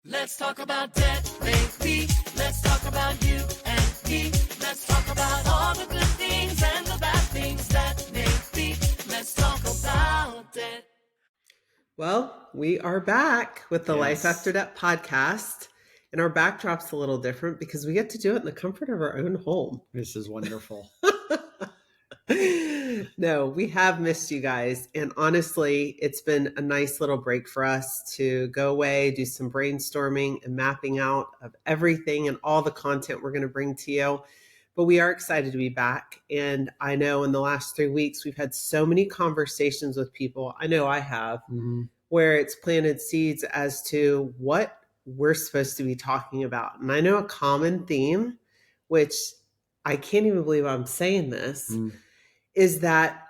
Let's talk about debt, baby. Let's talk about you and me. Let's talk about all the good things and the bad things that may be. Let's talk about debt. Well, we are back with the Life Yes. After Debt podcast. And our backdrop's a little different because we get to do it in the comfort of our own home. This is wonderful. No, we have missed you guys. And honestly, it's been a nice little break for us to go away, do some brainstorming and mapping out of everything and all the content we're going to bring to you. But we are excited to be back. And I know in the last 3 weeks, we've had so many conversations with people. I know I have, where it's planted seeds as to what we're supposed to be talking about. And I know a common theme, which I can't even believe I'm saying this, is that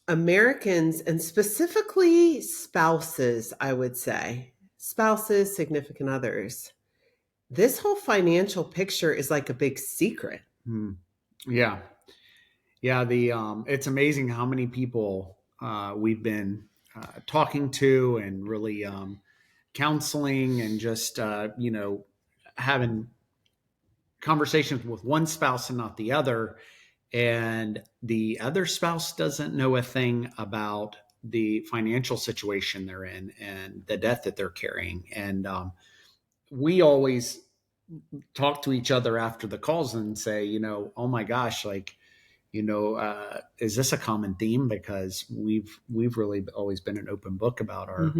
Americans, and specifically spouses, I would say, spouses, significant others, this whole financial picture is like a big secret. Yeah. It's amazing how many people we've been talking to and really counseling and just having conversations with one spouse and not the other, and the other spouse doesn't know a thing about the financial situation they're in and the debt that they're carrying. And we always talk to each other after the calls and say, oh my gosh, is this a common theme? Because we've really always been an open book about our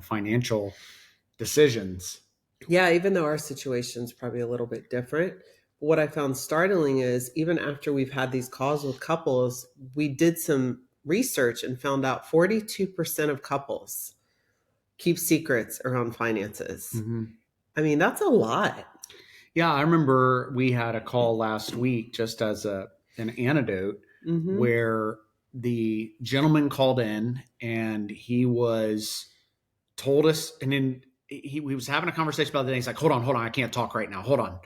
financial decisions. Yeah, even though our situation's probably a little bit different. What I found startling is even after we've had these calls with couples, we did some research and found out 42% of couples keep secrets around finances. I mean, that's a lot. Yeah, I remember we had a call last week just as an anecdote where the gentleman called in and he told us, and then he was having a conversation about the day. He's like, hold on, I can't talk right now. Hold on.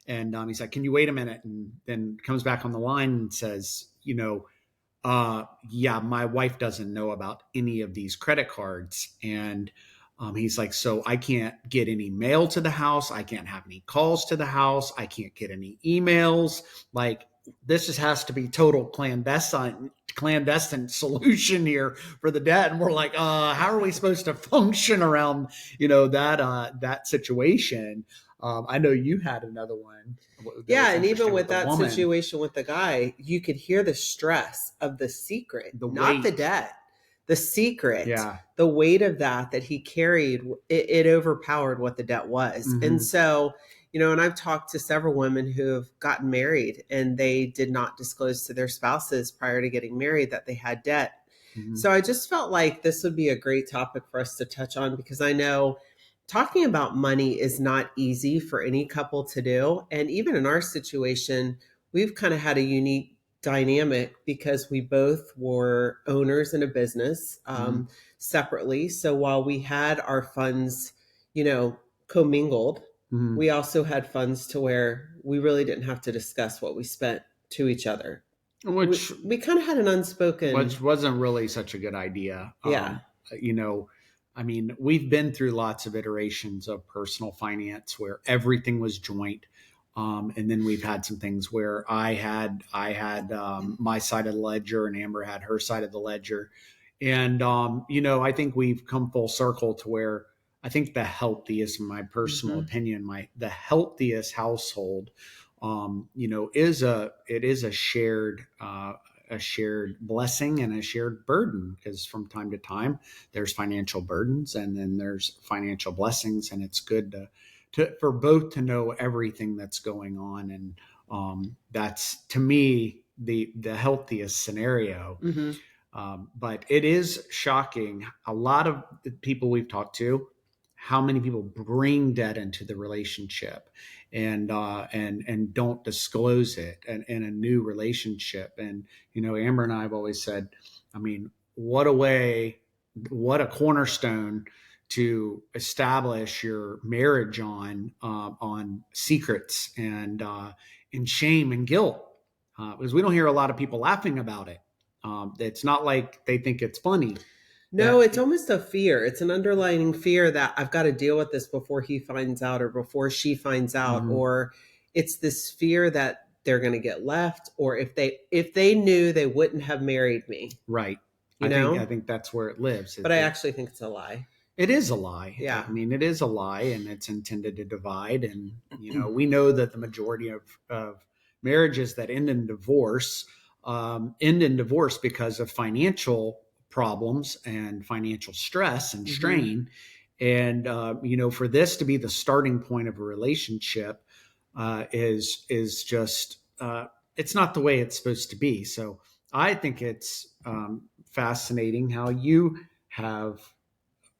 And he's like, can you wait a minute? And then comes back on the line and says, my wife doesn't know about any of these credit cards. And he's like, so I can't get any mail to the house. I can't have any calls to the house. I can't get any emails. Like, this just has to be total clandestine solution here for the debt. And we're like, how are we supposed to function around, that situation? I know you had another one. Yeah, and even with that situation with the guy, you could hear the stress of the secret, not the debt, the secret, the weight of that he carried. It overpowered what the debt was. And so, and I've talked to several women who have gotten married and they did not disclose to their spouses prior to getting married that they had debt. So I just felt like this would be a great topic for us to touch on, because I know talking about money is not easy for any couple to do. And even in our situation, we've kind of had a unique dynamic because we both were owners in a business separately. So while we had our funds, commingled, we also had funds to where we really didn't have to discuss what we spent to each other. Which we kind of had an unspoken... Which wasn't really such a good idea. Yeah. I mean, we've been through lots of iterations of personal finance where everything was joint. And then we've had some things where I had my side of the ledger and Amber had her side of the ledger. And, I think we've come full circle to where I think the healthiest, in my personal opinion, the healthiest household, is a shared blessing and a shared burden, because from time to time there's financial burdens and then there's financial blessings, and it's good for both to know everything that's going on. And that's, to me, the healthiest scenario. But it is shocking. A lot of the people we've talked to, how many people bring debt into the relationship and don't disclose it in a new relationship. And, Amber and I have always said, I mean, what a cornerstone to establish your marriage on secrets and shame and guilt, because we don't hear a lot of people laughing about it. It's not like they think it's funny. No, it's almost a fear. It's an underlying fear that I've got to deal with this before he finds out or before she finds out, or it's this fear that they're going to get left, or if they knew, they wouldn't have married me. Right. I think that's where it lives. But I actually think it's a lie. It is a lie. Yeah. I mean, it is a lie, and it's intended to divide. And, we know that the majority of marriages that end in divorce because of financial problems and financial stress and strain. And, for this to be the starting point of a relationship is just, it's not the way it's supposed to be. So I think it's fascinating how you have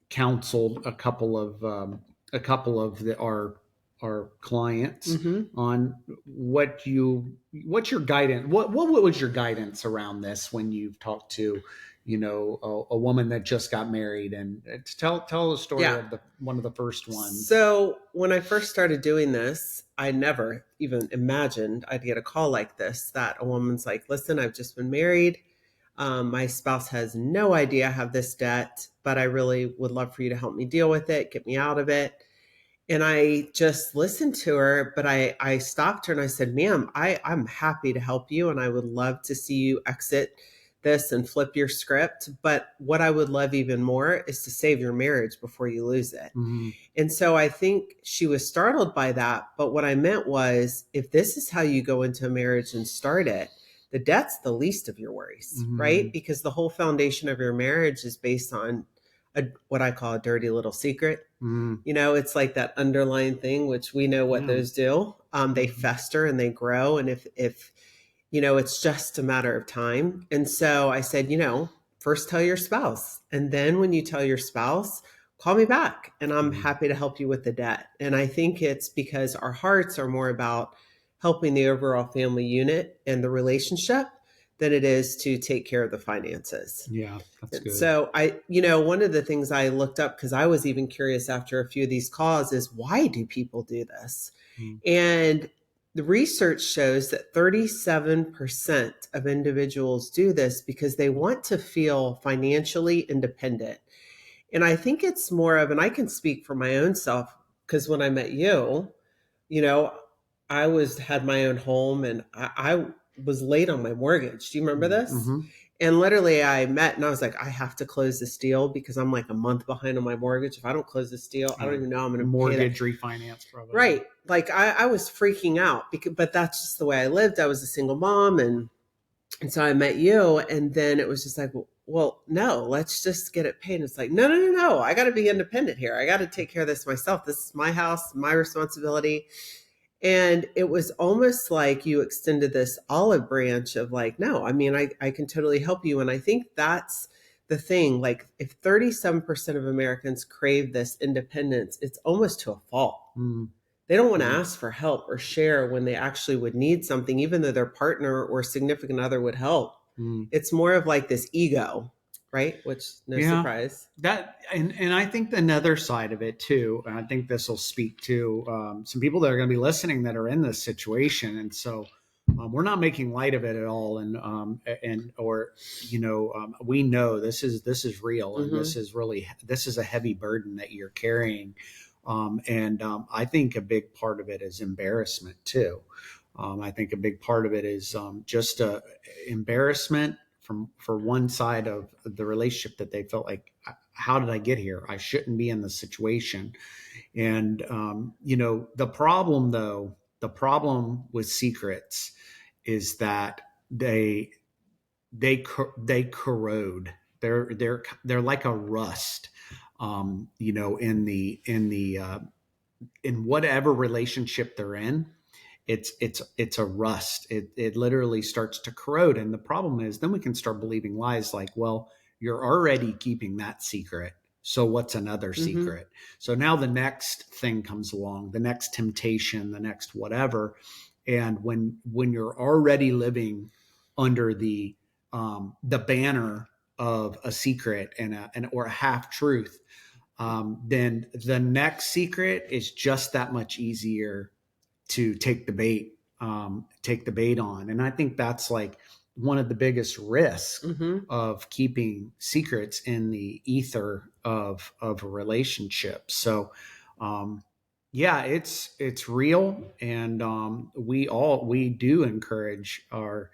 counseled a couple of our clients on what's your guidance. What was your guidance around this when you've talked to a woman that just got married? And tell the story of one of the first ones. So when I first started doing this, I never even imagined I'd get a call like this, that a woman's like, listen, I've just been married. My spouse has no idea I have this debt, but I really would love for you to help me deal with it, get me out of it. And I just listened to her, but I stopped her and I said, ma'am, I'm happy to help you. And I would love to see you exit this and flip your script. But what I would love even more is to save your marriage before you lose it. And so I think she was startled by that. But what I meant was, if this is how you go into a marriage and start it, the debt's the least of your worries, right? Because the whole foundation of your marriage is based on what I call a dirty little secret. It's like that underlying thing, which we know what those do. They fester and they grow. And if it's just a matter of time. And so I said, first tell your spouse. And then when you tell your spouse, call me back and I'm happy to help you with the debt. And I think it's because our hearts are more about helping the overall family unit and the relationship than it is to take care of the finances. Yeah, that's good. So one of the things I looked up, because I was even curious after a few of these calls, is why do people do this? And the research shows that 37% of individuals do this because they want to feel financially independent. And I think it's more of, and I can speak for my own self, because when I met you, I had my own home and I was late on my mortgage. Do you remember this? And literally I met and I was like, I have to close this deal because I'm like a month behind on my mortgage. If I don't close this deal, I don't even know I'm going to mortgage refinance probably. Right. Like I was freaking out but that's just the way I lived. I was a single mom. And so I met you and then it was just like, well, no, let's just get it paid. And it's like, no. I got to be independent here. I got to take care of this myself. This is my house, my responsibility. And it was almost like you extended this olive branch of like, no, I mean, I can totally help you. And I think that's the thing. Like if 37% of Americans crave this independence, it's almost to a fault. They don't want to ask for help or share when they actually would need something, even though their partner or significant other would help. It's more of like this ego, right? Which no surprise. That and I think another side of it too, and I think this will speak to some people that are going to be listening that are in this situation, and so we're not making light of it at all, and we know this is real, and this is a heavy burden that you're carrying, and I think a big part of it is embarrassment too. I think a big part of it is just embarrassment for one side of the relationship, that they felt like, how did I get here? I shouldn't be in this situation. And, the problem with secrets is that they corrode. They're like a rust, in whatever relationship they're in. It's a rust. It literally starts to corrode. And the problem is then we can start believing lies like, well, you're already keeping that secret, so what's another secret? So now the next thing comes along, the next temptation, the next whatever. And when you're already living under the banner of a secret or a half truth, then the next secret is just that much easier to take the bait on. And I think that's like one of the biggest risks of keeping secrets in the ether of a relationship. So, yeah, it's real. And we do encourage our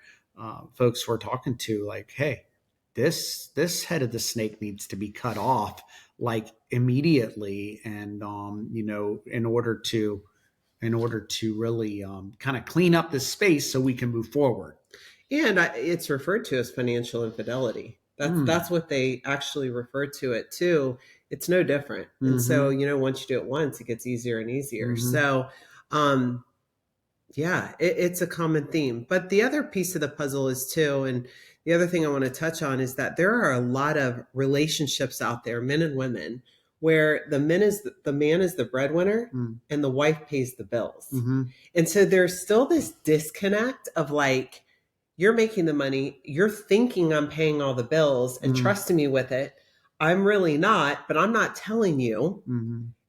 folks we're talking to, like, hey, this head of the snake needs to be cut off like immediately. And, in order to really kind of clean up this space so we can move forward. And it's referred to as financial infidelity. That's what they actually refer to it too. It's no different. And so, once you do it once, it gets easier and easier. So, yeah, it's a common theme. But the other piece of the puzzle is too, and the other thing I want to touch on is that there are a lot of relationships out there, men and women, where the man is the breadwinner and the wife pays the bills. And so there's still this disconnect of like, you're making the money, you're thinking I'm paying all the bills and trusting me with it. I'm really not, but I'm not telling you.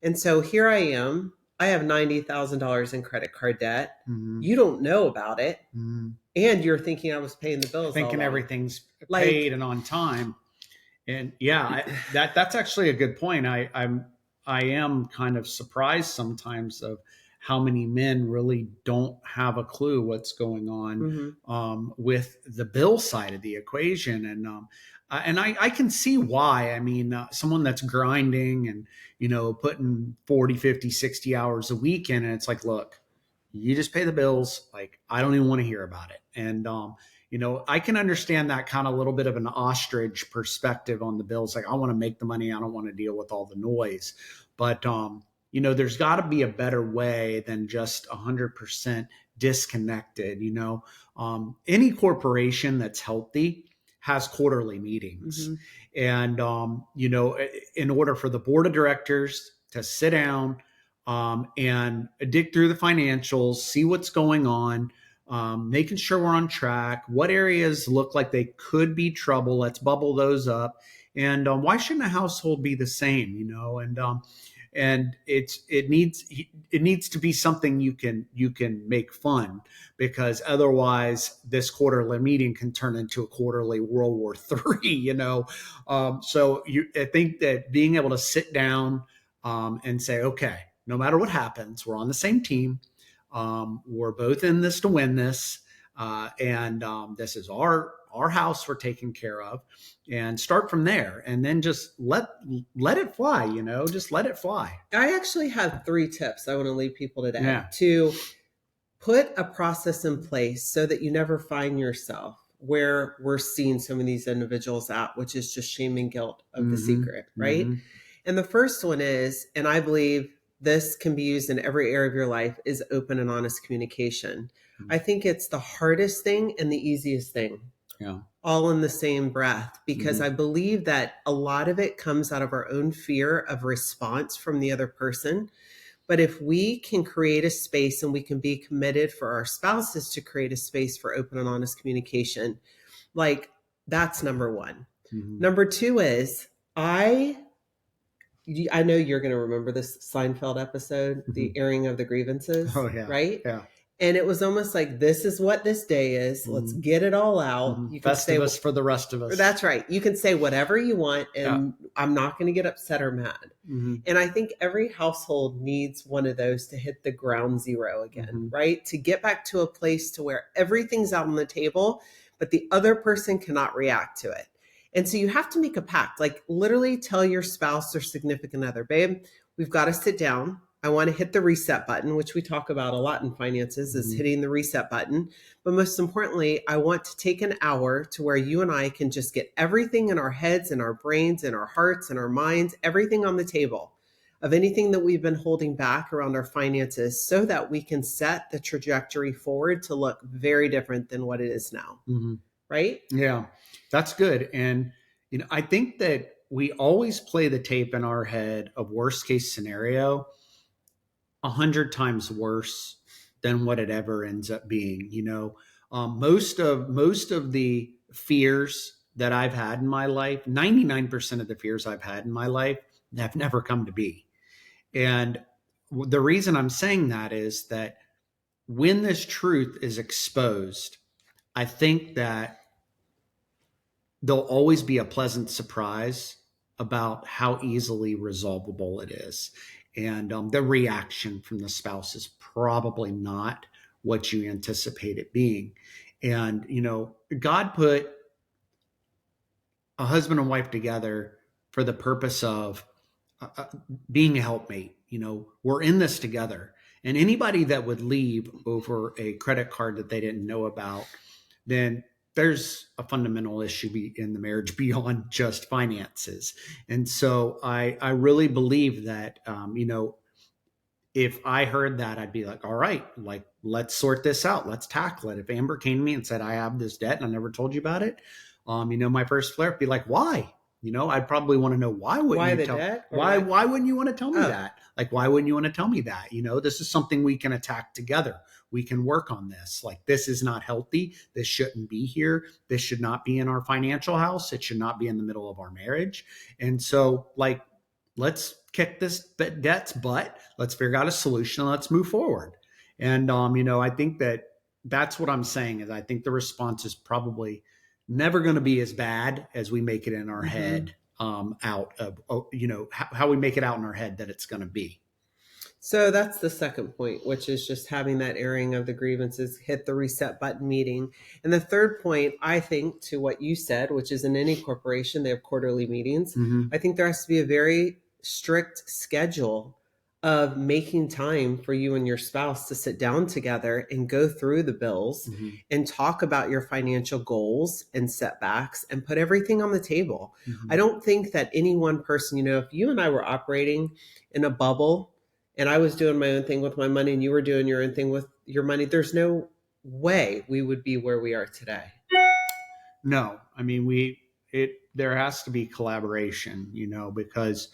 And so here I am. I have $90,000 in credit card debt. You don't know about it. And you're thinking I was paying the bills. Thinking everything's paid and on time. And yeah, that's actually a good point. I am kind of surprised sometimes of how many men really don't have a clue what's going on with the bill side of the equation. And I can see why. I mean, someone that's grinding and, putting 40, 50, 60 hours a week in, and it's like, look, you just pay the bills. Like, I don't even want to hear about it. And, I can understand that kind of little bit of an ostrich perspective on the bills. Like, I want to make the money. I don't want to deal with all the noise. But, there's got to be a better way than just 100% disconnected. Any corporation that's healthy has quarterly meetings. And, in order for the board of directors to sit down and dig through the financials, see what's going on, making sure we're on track, what areas look like they could be trouble, let's bubble those up. And why shouldn't a household be the same, and it needs to be something you can make fun, because otherwise this quarterly meeting can turn into a quarterly World War III. So I think that being able to sit down and say, okay, no matter what happens, we're on the same team. We're both in this to win this, and this is our house we're taking care of, and start from there, and then just let it fly. Just let it fly. I actually have 3 tips I want to leave people today to put a process in place so that you never find yourself where we're seeing some of these individuals at, which is just shame and guilt of the secret, right? And the first one is, and I believe this can be used in every area of your life, is open and honest communication. I think it's the hardest thing and the easiest thing. All in the same breath, because I believe that a lot of it comes out of our own fear of response from the other person. But if we can create a space, and we can be committed for our spouses to create a space for open and honest communication, like, that's number 1. Number 2 is, I know you're going to remember this Seinfeld episode, the airing of the grievances, right? Yeah. And it was almost like, this is what this day is. Let's get it all out. You can say for the rest of us. That's right. You can say whatever you want, and I'm not going to get upset or mad. And I think every household needs one of those to hit the ground zero again, right? To get back to a place to where everything's out on the table, but the other person cannot react to it. And so you have to make a pact, like literally tell your spouse or significant other, babe, we've got to sit down. I want to hit the reset button, which we talk about a lot in finances, is hitting the reset button. But most importantly, I want to take an hour to where you and I can just get everything in our heads and our brains and our hearts and our minds, everything on the table of anything that we've been holding back around our finances, so that we can set the trajectory forward to look very different than what it is now. Right? Yeah, that's good. And, I think that we always play the tape in our head of worst case scenario 100 times worse than what it ever ends up being. Most of the fears that I've had in my life, 99% of the fears I've had in my life, have never come to be. And the reason I'm saying that is that when this truth is exposed, I think that there'll always be a pleasant surprise about how easily resolvable it is. And the reaction from the spouse is probably not what you anticipate it being. And, God put a husband and wife together for the purpose of being a helpmate. We're in this together. And anybody that would leave over a credit card that they didn't know about, then there's a fundamental issue in the marriage beyond just finances. And so I really believe that, if I heard that, I'd be like, all right, like, let's sort this out. Let's tackle it. If Amber came to me and said, I have this debt and I never told you about it, my first flare would be like, why? I'd probably want to know why wouldn't you tell debt? why wouldn't you want to tell me that? Like, why wouldn't you want to tell me that? This is something we can attack together. We can work on this. Like, this is not healthy. This shouldn't be here. This should not be in our financial house. It should not be in the middle of our marriage. And so, like, let's kick this debt's butt. Let's figure out a solution. And let's move forward. And, I think that's what I'm saying is I think the response is probably never going to be as bad as we make it in our head, out of, how we make it out in our head that it's going to be. So that's the second point, which is just having that airing of the grievances, hit the reset button meeting. And the third point, I think, to what you said, which is in any corporation, they have quarterly meetings. I think there has to be a very strict schedule of making time for you and your spouse to sit down together and go through the bills and talk about your financial goals and setbacks and put everything on the table. I don't think that any one person, if you and I were operating in a bubble and I was doing my own thing with my money and you were doing your own thing with your money, there's no way we would be where we are today. No, I mean, there has to be collaboration, because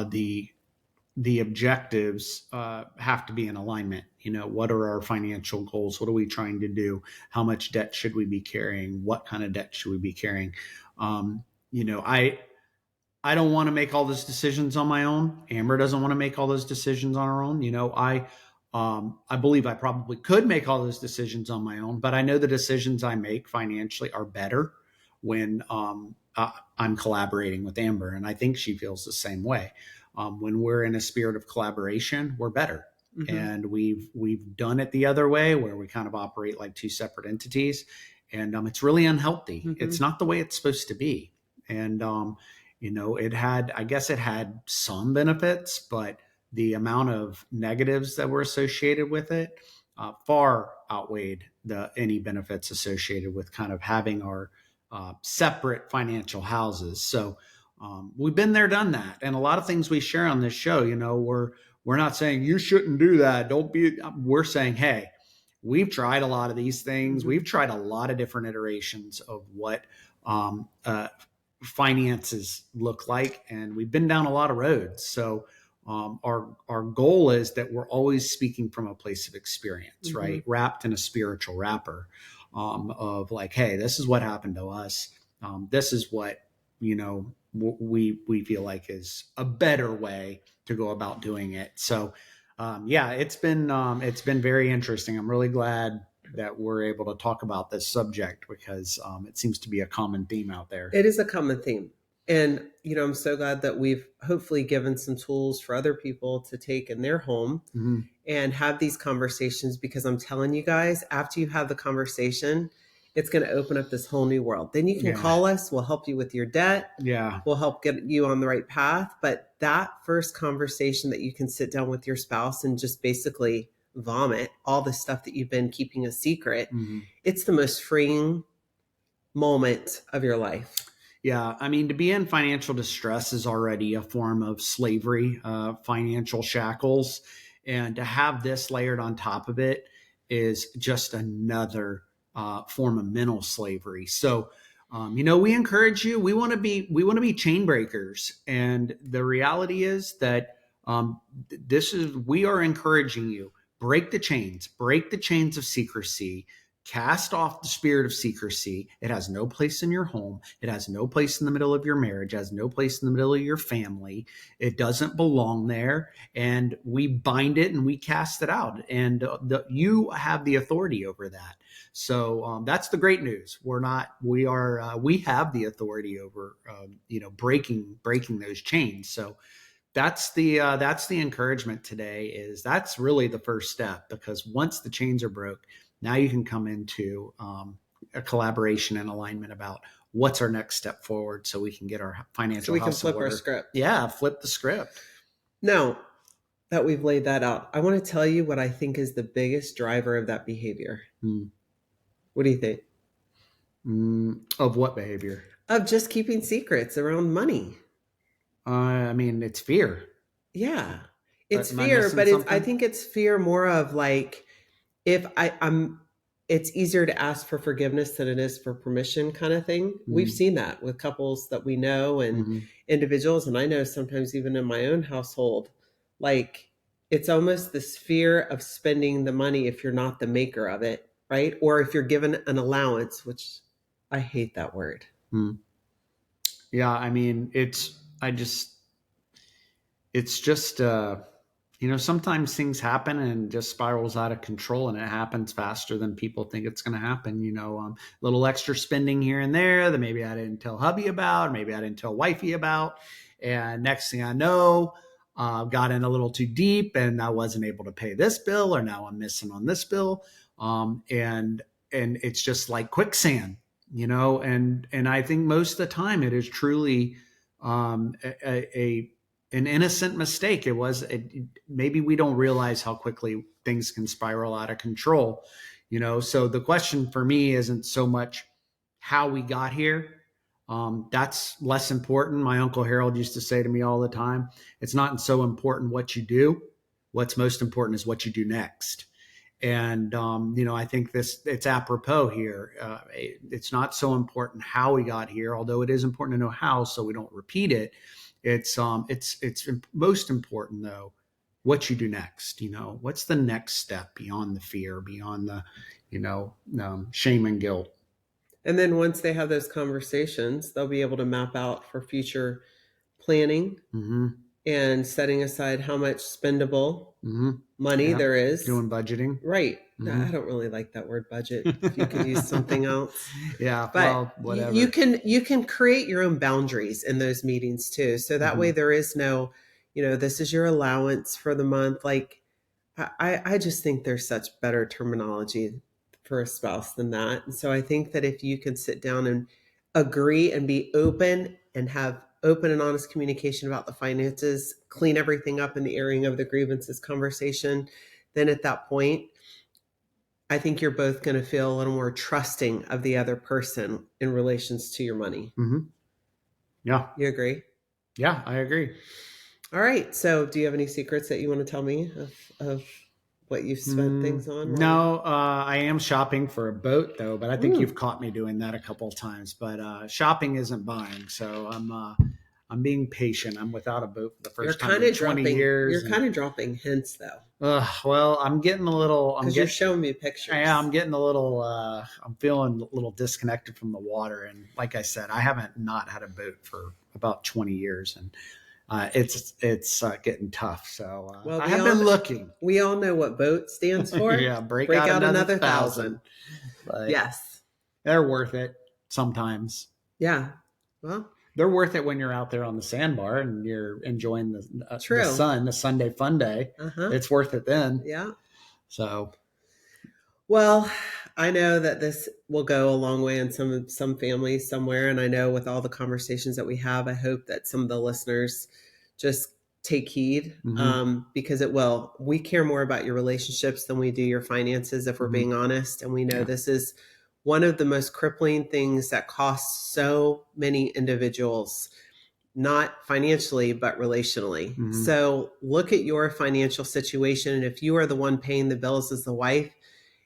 the objectives have to be in alignment. What are our financial goals? What are we trying to do? How much debt should we be carrying? What kind of debt should we be carrying? I don't want to make all those decisions on my own. Amber doesn't want to make all those decisions on her own. I believe I probably could make all those decisions on my own, but I know the decisions I make financially are better when I'm collaborating with Amber. And I think she feels the same way. When we're in a spirit of collaboration, we're better. And we've done it the other way where we kind of operate like two separate entities. And it's really unhealthy. It's not the way it's supposed to be. And, it had some benefits, but the amount of negatives that were associated with it far outweighed any benefits associated with kind of having our separate financial houses. So we've been there, done that. And a lot of things we share on this show, we're not saying you shouldn't do that. We're saying, hey, we've tried a lot of these things. We've tried a lot of different iterations of what finances look like, and we've been down a lot of roads. So our goal is that we're always speaking from a place of experience, right? Wrapped in a spiritual wrapper of like, hey, this is what happened to us. This is what, we feel like is a better way to go about doing it. So it's been very interesting. I'm really glad that we're able to talk about this subject because it seems to be a common theme out there. It is a common theme. And, I'm so glad that we've hopefully given some tools for other people to take in their home and have these conversations, because I'm telling you guys, after you have the conversation, it's going to open up this whole new world. Then you can call us. We'll help you with your debt. Yeah. We'll help get you on the right path. But that first conversation that you can sit down with your spouse and just basically vomit all the stuff that you've been keeping a secret, it's the most freeing moment of your life. Yeah. I mean, to be in financial distress is already a form of slavery, financial shackles. And to have this layered on top of it is just another form of mental slavery. So, we encourage you. We want to be chain breakers. And the reality is that we are encouraging you. Break the chains of secrecy. cast off the spirit of secrecy. It has no place in your home. It has no place in the middle of your marriage. It has no place in the middle of your family. It doesn't belong there. And we bind it and we cast it out. And you have the authority over that. So that's the great news. We have the authority over, breaking those chains. So that's the encouragement today. Is that's really the first step, because once the chains are broke, now you can come into a collaboration and alignment about what's our next step forward, so we can get our financial. So we can flip our script. Yeah, flip the script. Now that we've laid that out, I want to tell you what I think is the biggest driver of that behavior. What do you think? Of what behavior? Of just keeping secrets around money. I mean, it's fear. Yeah, it's fear, but I think it's fear more of like, if it's easier to ask for forgiveness than it is for permission, kind of thing. We've seen that with couples that we know and individuals. And I know sometimes even in my own household, like it's almost this fear of spending the money if you're not the maker of it, right? Or if you're given an allowance, which I hate that word. Yeah, I mean, it's just sometimes things happen and just spirals out of control, and it happens faster than people think it's going to happen. Little extra spending here and there that maybe I didn't tell hubby about, or maybe I didn't tell wifey about. And next thing I know, got in a little too deep and I wasn't able to pay this bill, or now I'm missing on this bill. And it's just like quicksand, and I think most of the time it is truly an innocent mistake. Maybe we don't realize how quickly things can spiral out of control, so the question for me isn't so much how we got here. That's less important. My Uncle Harold used to say to me all the time, it's not so important what you do. What's most important is what you do next. And, I think it's apropos here. It's not so important how we got here, although it is important to know how, so we don't repeat it. It's most important though, what you do next. What's the next step beyond the fear, beyond the, shame and guilt. And then once they have those conversations, they'll be able to map out for future planning and setting aside how much spendable money there is. Doing budgeting. Right. No, I don't really like that word budget. If you could use something else. Yeah. But well, whatever. You can create your own boundaries in those meetings too. So that way there is no, this is your allowance for the month. Like I just think there's such better terminology for a spouse than that. And so I think that if you can sit down and agree and be open and have open and honest communication about the finances, clean everything up in the airing of the grievances conversation, then at that point, I think you're both going to feel a little more trusting of the other person in relations to your money. Yeah. You agree? Yeah, I agree. All right. So do you have any secrets that you want to tell me of what you've spent things on? No, I am shopping for a boat though, but I think you've caught me doing that a couple of times. But shopping isn't buying, so I'm being patient. I'm without a boat for the first time in 20 years. You're kind of dropping hints though. Well, I'm getting a little. Because you're showing me pictures. Yeah, I'm getting a little. I'm feeling a little disconnected from the water, and like I said, I haven't not had a boat for about 20 years, and it's getting tough. So I have been looking. We all know what BOAT stands for. Yeah, break out another 1,000. Yes, they're worth it sometimes. Yeah, well, they're worth it when you're out there on the sandbar and you're enjoying the sun, the Sunday fun day. It's worth it then. Yeah. So, well, I know that this will go a long way in some families somewhere. And I know with all the conversations that we have, I hope that some of the listeners just take heed because it will. We care more about your relationships than we do your finances, if we're being honest. And we know this is one of the most crippling things that costs so many individuals, not financially, but relationally. So look at your financial situation. And if you are the one paying the bills as the wife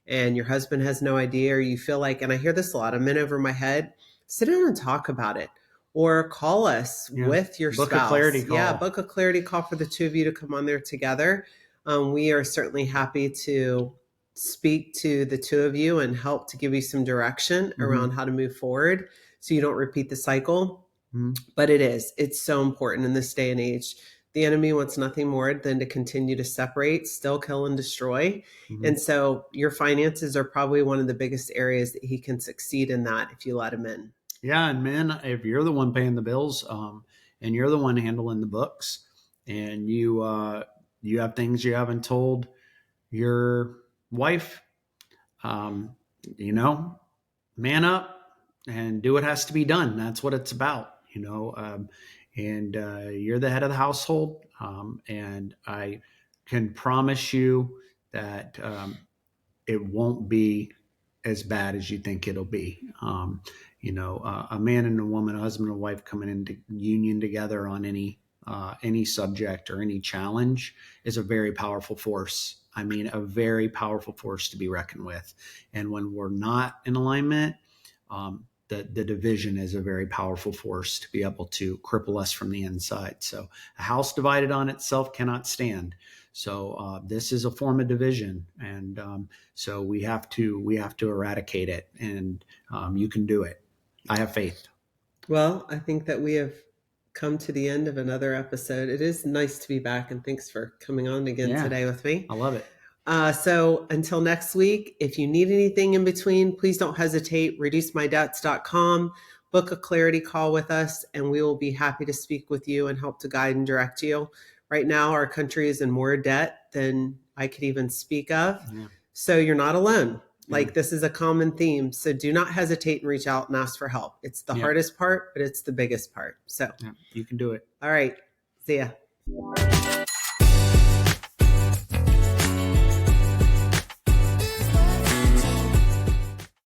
and your husband has no idea, or you feel like, and I hear this a lot, I'm in over my head, sit down and talk about it. Or call us with your spouse. Book a clarity call. Yeah, book a clarity call for the two of you to come on there together. We are certainly happy to speak to the two of you and help to give you some direction around how to move forward so you don't repeat the cycle. But it's so important in this day and age. The enemy wants nothing more than to continue to separate, still kill, and destroy. And so your finances are probably one of the biggest areas that he can succeed in that if you let him in. Yeah. And men, if you're the one paying the bills, and you're the one handling the books, and you have things you haven't told your wife, man up and do what has to be done. That's what it's about, and you're the head of the household. And I can promise you that it won't be as bad as you think it'll be. A man and a woman, a husband and a wife coming into union together on any subject or any challenge is a very powerful force. I mean, a very powerful force to be reckoned with. And when we're not in alignment, the division is a very powerful force to be able to cripple us from the inside. So a house divided on itself cannot stand. So this is a form of division, and so we have to eradicate it. And you can do it. I have faith. Well, I think that we have come to the end of another episode. It is nice to be back, and thanks for coming on again today with me. I love it. So until next week, if you need anything in between, please don't hesitate. ReduceMyDebts.com. Book a clarity call with us, and we will be happy to speak with you and help to guide and direct you. Right now, our country is in more debt than I could even speak of. Yeah. So you're not alone. Like, this is a common theme. So do not hesitate and reach out and ask for help. It's the hardest part, but it's the biggest part. So you can do it. All right. See ya.